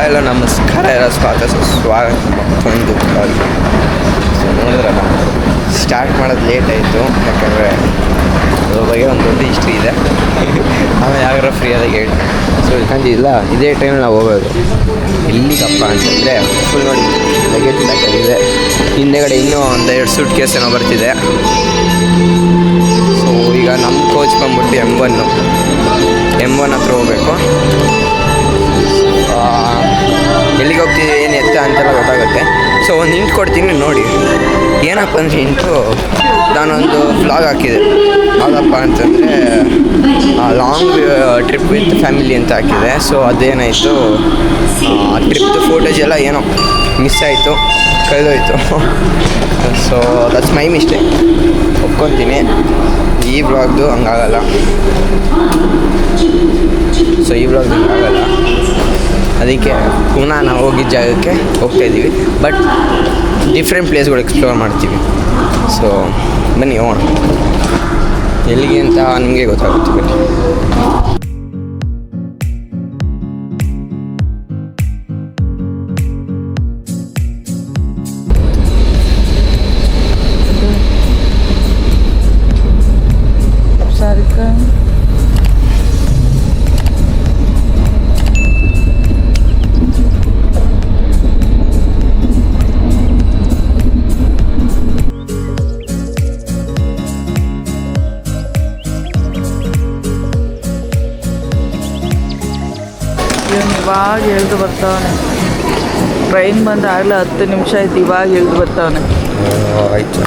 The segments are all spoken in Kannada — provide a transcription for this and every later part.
ಹಲೋ ನಮಸ್ಕಾರ ಸ್ವಾಗತ ಮತ್ತೊಂದು ಕಾಲ್. ಸೊ ನೋಡಿದ್ರಲ್ಲ, ಸ್ಟಾರ್ಟ್ ಮಾಡೋದು ಲೇಟ್ ಆಯಿತು, ಯಾಕಂದರೆ ಅದ್ರ ಬಗ್ಗೆ ಒಂದು ದೊಡ್ಡ ಹಿಸ್ಟ್ರಿ ಇದೆ. ಆಮೇಲೆ ಯಾವ್ಯಾರ ಫ್ರೀ ಆದಾಗ ಹೇಳಿ. ಸೊ ಇಲ್ಲ ಇದೇ ಟೈಮಲ್ಲಿ ನಾವು ಹೋಗೋದು ಎಲ್ಲಿಗಪ್ಪ ಅಂತಂದರೆ ಫುಲ್ ನೋಡಿ ಲಗೇಜ್ ಪ್ಯಾಕಾಗಿದೆ. ಹಿಂದೆಗಡೆ ಇನ್ನೂ ಒಂದು 2 ಸೂಟ್ ಕೇಸ್ ಏನೋ ಬರ್ತಿದೆ. ಸೊ ಈಗ ನಮ್ಮ ಕೋಚ್ ಬಂದ್ಬಿಟ್ಟು M1 ಹತ್ರ ಹೋಗಬೇಕು. ಎಲ್ಲಿಗೆ ಹೋಗ್ತಿದ್ದೀವಿ ಏನು ಎತ್ತ ಅಂತೆಲ್ಲ ಗೊತ್ತಾಗುತ್ತೆ. ಸೊ ಒಂದು ಹಿಂಟ್ ಕೊಡ್ತೀನಿ ನೋಡಿ. ಏನಪ್ಪ ಅಂದರೆ ಹಿಂಟು, ನಾನೊಂದು ವ್ಲಾಗ್ ಹಾಕಿದೆ. ಯಾವುದಪ್ಪ ಅಂತಂದರೆ ಲಾಂಗ್ ಟ್ರಿಪ್ ವಿತ್ ಫ್ಯಾಮಿಲಿ ಅಂತ ಹಾಕಿದೆ. ಸೊ ಅದೇನಾಯಿತು, ಆ ಟ್ರಿಪ್ದು ಫೋಟೋಸ್ ಎಲ್ಲ ಏನೋ ಮಿಸ್ ಆಯಿತು, ಕಳೆದೋಯ್ತು. ಸೊ ದಟ್ಸ್ ಮೈ ಮಿಸ್ಟೇಕ್, ಒಪ್ಕೊತೀನಿ. ಈ ವ್ಲಾಗ್ದು ಹಂಗಾಗಲ್ಲ. ಸೊ ಈ ವ್ಲಾಗ್ದು ಹಂಗಾಗಲ್ಲ, ಅದಕ್ಕೆ ಪುನಃ ನಾವು ಹೋಗಿದ್ದ ಜಾಗಕ್ಕೆ ಹೋಗ್ತಾಯಿದ್ದೀವಿ. ಬಟ್ ಡಿಫ್ರೆಂಟ್ ಪ್ಲೇಸ್ಗಳು ಎಕ್ಸ್ಪ್ಲೋರ್ ಮಾಡ್ತೀವಿ. ಸೊ ಬನ್ನಿ ಹೋಗೋಣ. ಎಲ್ಲಿಗೆ ಅಂತ ನಿಮಗೆ ಗೊತ್ತಾಗುತ್ತೆ. ಬನ್ನಿ. ಇವಾಗ ಎಳ್ದು ಬರ್ತಾವನೆ. ಟ್ರೈನ್ ಬಂದು ಆಗಲೇ 10 ನಿಮಿಷ ಆಯ್ತು, ಇವಾಗ ಎಳ್ದು ಬರ್ತಾವನೆ. ಆಯಿತು.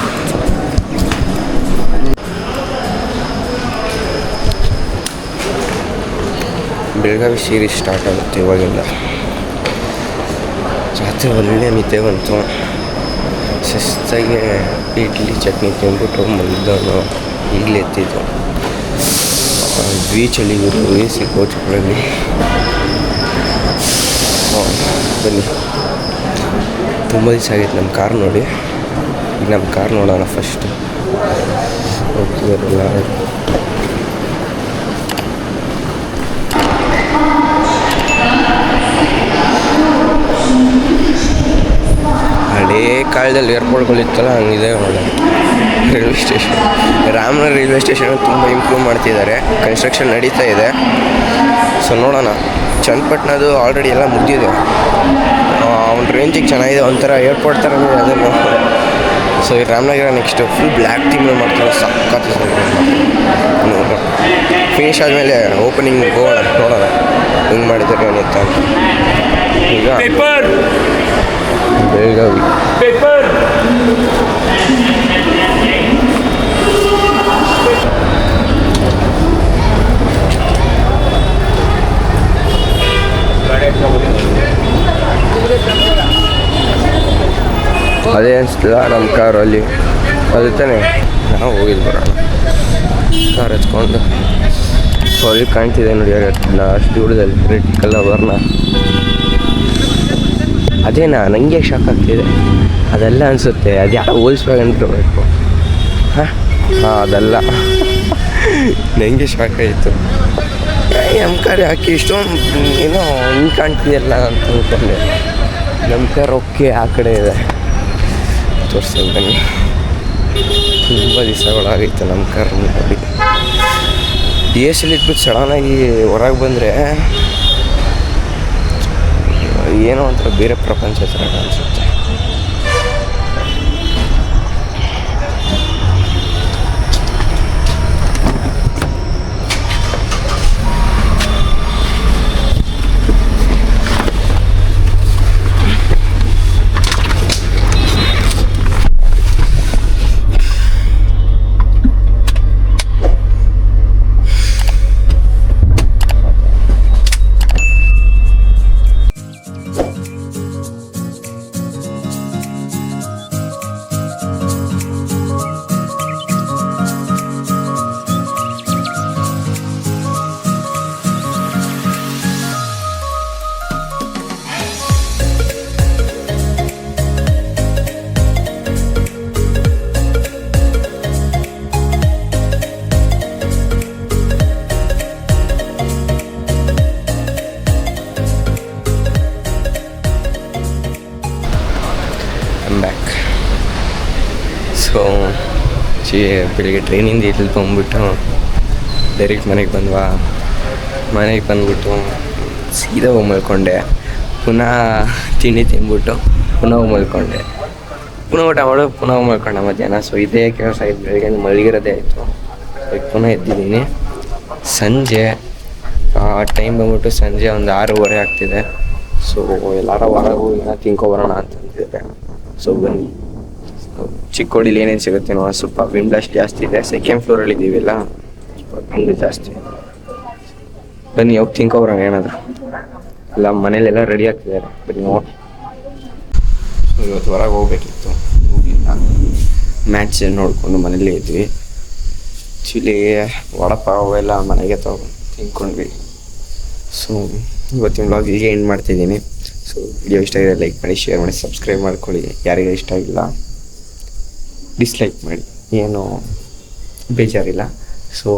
ಬೆಳಗಾವಿ ಸೀರೀಸ್ ಸ್ಟಾರ್ಟ್ ಆಗುತ್ತೆ ಇವಾಗಿಂದ. ರಾತ್ರಿ ಒಳ್ಳೆ ನಿದ್ದೆ ಬಂತು. ಶಿಸ್ತಾಗಿ ಇಡ್ಲಿ ಚಟ್ನಿ ತಿಂದ್ಬಿಟ್ಟು ಮಲಗಿದವನು ಈಗಲೇ ಎತ್ತಿದ್ದು. ಬೀಚಲ್ಲಿ ಇವರು AC ಕೋಚ್ಗಳಲ್ಲಿ. ಬನ್ನಿ, ತುಂಬ ದಿವಸ ಆಗಿತ್ತು ನಮ್ಮ ಕಾರ್ ನೋಡಿ. ಈಗ ನಮ್ಮ ಕಾರ್ ನೋಡೋಣ ಫಸ್ಟ್. ಹೋಗ್ತಿದಾರಲ್ಲ, ಹಳೇ ಕಾಲದಲ್ಲಿ ಏರ್ಪೋರ್ಟ್ಗಳಿತ್ತಲ್ಲ ಹಂಗಿದೆ ಒಳ್ಳೆ railway station. Ramanagara railway station ತುಂಬ ಇಂಪ್ರೂವ್ ಮಾಡ್ತಿದ್ದಾರೆ, ಕನ್ಸ್ಟ್ರಕ್ಷನ್ ನಡೀತಾ ಇದೆ. ಸೊ ನೋಡೋಣ. ಚನ್ನಪಟ್ಟಣದು ಆಲ್ರೆಡಿ ಎಲ್ಲ ಮುಗಿದಿದೆ. ಒಂದು ರೇಂಜಿಗೆ ಚೆನ್ನಾಗಿದೆ, ಒಂಥರ ಏರ್ಪೋರ್ಟ್ ಥರನೇ ಅದನ್ನು. ಸೊ ಈ ರಾಮನಗರ ನೆಕ್ಸ್ಟು ಫುಲ್ ಬ್ಲ್ಯಾಕ್ ಥೀಮಲ್ಲಿ ಮಾಡ್ತಾರೆ, ಸಕ್ಕತ್ತು. ಫಿನಿಷ್ ಆದಮೇಲೆ ಓಪನಿಂಗ್ ಹೋಗೋಣ, ನೋಡೋಣ ಹೆಂಗೆ ಮಾಡಿದ್ದಾರೆ ಅಂತ. ಈಗ ಬೆಳಗಾವಿ ಅದೇ ಅನಿಸ್ತಿಲ್ಲ ನಮ್ಮ ಕಾರಲ್ಲಿ. ಅದು ತಾನೇ ನಾವು ಹೋಗಿದ್ದು ಬರೋಣ. ಕಾರ್ ಹಚ್ಕೊಂಡು ಅಲ್ಲಿ ಕಾಣ್ತಿದೆ ನೋಡಿ, ಅಷ್ಟು ದೂರದಲ್ಲಿ ರೆಡ್ ಕಲರ್ ವರ್ಣ. ಅದೇನಾ ನನಗೆ ಶಾಕ್ ಆಗ್ತಿದೆ. ಅದೆಲ್ಲ ಅನಿಸುತ್ತೆ, ಅದು ಯಾವ ಹೋಲ್ಸ್ವ್ಯಾಗನ್ ಇರಬೇಕು. ಹಾಂ ಅದೆಲ್ಲ ನನಗೆ ಶಾಕ್ ಆಯಿತು. ನಮ್ಮ ಕಾರ್ ಯಾಕೆ ಇಷ್ಟೊಂದು ಏನೋ ಹಿಂಗೆ ಕಾಣ್ತಿದೆಯಲ್ಲ ಅಂತ ಅಂದ್ಕೊಂಡೆ. ನಮ್ಮ ಕಾರ್ ಓಕೆ ಆ ಕಡೆ ಇದೆ, ತೋರಿಸ್ತೀನಿ ಬನ್ನಿ. ತುಂಬ ದಿವಸಗಳಾಗಿತ್ತು ನಮ್ಮ ಕಾರ್ ನೋಡಿ. AC ಇಟ್ಬಿಟ್ಟು ಸಡನ್ನಾಗಿ ಹೊರಗೆ ಬಂದರೆ ಏನೋ ಒಂಥರ ಬೇರೆ ಪ್ರಪಂಚ ಥರ ಅನಿಸುತ್ತೆ. ಬೆಳಿಗ್ಗೆ ಟ್ರೈನಿಂದ ಇಲ್ಲಿ ಬಂದ್ಬಿಟ್ಟು ಡೈರೆಕ್ಟ್ ಮನೆಗೆ ಬಂದ್ವಾ. ಮನೆಗೆ ಬಂದ್ಬಿಟ್ಟು ಸೀದಾ ಹೋಗಿ ಮಲ್ಕೊಂಡೆ. ಪುನಃ ತಿಂಡಿ ತಿಂದ್ಬಿಟ್ಟು ಪುನಃ ಹೋಗಿ ಮಲ್ಕೊಂಡೆ. ಪುನಃ ಊಟ ಮಾಡೋ ಪುನಃ ಹೋಗಿ ಮಲ್ಕೊಂಡೆ ಮಧ್ಯಾಹ್ನ. ಸೊ ಇದೇ ಕೆಲಸ ಆಯ್ತು. ಬೆಳಿಗ್ಗೆ ಮಲಗಿರೋದೇ ಆಯಿತು. ಪುನಃ ಎದ್ದಿದ್ದೀನಿ. ಸಂಜೆ ಟೈಮ್ ಬಂದ್ಬಿಟ್ಟು ಸಂಜೆ ಒಂದು 6:30 ಆಗ್ತಿದೆ. ಸೊ ಎಲ್ಲಾರ ಹೊರಗೆ ಹೋಗಿ ತಿನ್ಕೊಬರೋಣ ಅಂತಂದಿದ್ದೆ. ಸೊ ಬನ್ನಿ, ಚಿಕ್ಕೋಡಿಲಿ ಏನೇನು ಸಿಗುತ್ತೆ ನೋಡೋಣ. ಸ್ವಲ್ಪ ವಿಂಡ್ ಬ್ಲಾಸ್ಟ್ ಜಾಸ್ತಿ ಇದೆ. ಸೆಕೆಂಡ್ ಫ್ಲೋರಲ್ಲಿ ಇದ್ದೀವಿಲ್ಲ, ಸ್ವಲ್ಪ ವಿಂಡ್ ಜಾಸ್ತಿ. ಬನ್ನಿ ಹೋಗಿ ತಿನ್ಕೊಬರೋಣ ಏನಾದರೂ. ಎಲ್ಲ ಮನೇಲೆಲ್ಲ ರೆಡಿ ಆಗ್ತಿದ್ದಾರೆ, ಬನ್ನಿ ನೋಡಿ. ಸೊ ಇವತ್ತು ಹೊರಗೆ ಹೋಗ್ಬೇಕಿತ್ತು, ಹೋಗಿಲ್ಲ. ಮ್ಯಾಚ್ ನೋಡಿಕೊಂಡು ಮನೇಲೇ ಇದ್ವಿ. ಆ್ಯಕ್ಚುಲಿ ವಡಪಾವ್ ಎಲ್ಲ ಮನೆಗೆ ತೊಗೊಂಡು ತಿನ್ಕೊಂಡ್ವಿ. ಸೊ ಇವತ್ತಿನ ವ್ಲಾಗ್ ಇಲ್ಲಿಗೆ ಎಂಡ್ ಮಾಡ್ತಿದ್ದೀನಿ. ಸೊ ವಿಡಿಯೋ ಇಷ್ಟ ಆಗಿದೆ ಲೈಕ್ ಮಾಡಿ, ಶೇರ್ ಮಾಡಿ, ಸಬ್ಸ್ಕ್ರೈಬ್ ಮಾಡ್ಕೊಳ್ಳಿ. ಯಾರಿಗೆ ಇಷ್ಟ ಆಗಿಲ್ಲ ಡಿಸ್ಲೈಕ್ ಮಾಡಿ, ಏನು ಬೇಜಾರಿಲ್ಲ. ಸೊ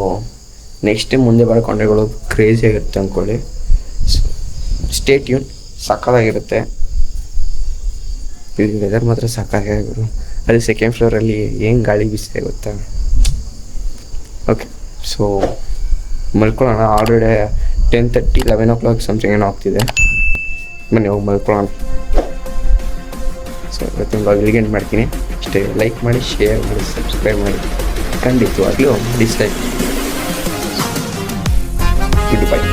ನೆಕ್ಸ್ಟ್ ಮುಂದೆ ಬರೋ ಕಾಂಟೆಂಟ್ಗಳು ಕ್ರೇಜಿ ಆಗಿರುತ್ತೆ ಅಂದ್ಕೊಳ್ಳಿ. ಸೊ ಸ್ಟೇ ಟ್ಯೂನ್, ಸಕ್ಕತ್ತಾಗಿರುತ್ತೆ. ಇದು ವೆದರ್ ಮಾತ್ರ ಸಕ್ಕತ್ತಾಗಿರೋದು. ಅದು ಸೆಕೆಂಡ್ ಫ್ಲೋರಲ್ಲಿ ಏನು ಗಾಳಿ ಬೀಸಿದೆ ಗೊತ್ತಾ. ಓಕೆ, ಸೊ ಮಲ್ಕೊಳ್ಳೋಣ. ಆಲ್ರೆಡಿ 10:30 11 o'clock ಸಮಥಿಂಗ್ ಏನೋ ಆಗ್ತಿದೆ. ಬನ್ನಿ ಹೋಗಿ ಮಲ್ಕೊಳ್ಳೋಣ. ಸೊ ಇವತ್ತಿನ ಬ್ಲಾಗ್ ಇಲ್ಲಿಗೆ ಎಂಡ್ ಮಾಡ್ತೀನಿ. ಅಷ್ಟೇ, ಲೈಕ್ ಮಾಡಿ, ಶೇರ್ ಮಾಡಿ, ಸಬ್ಸ್ಕ್ರೈಬ್ ಮಾಡಿ. ಖಂಡಿತವಾಗ್ಲೂ ಡಿಸ್ಲೈಕ್ ಇದು ಬಾಯ್.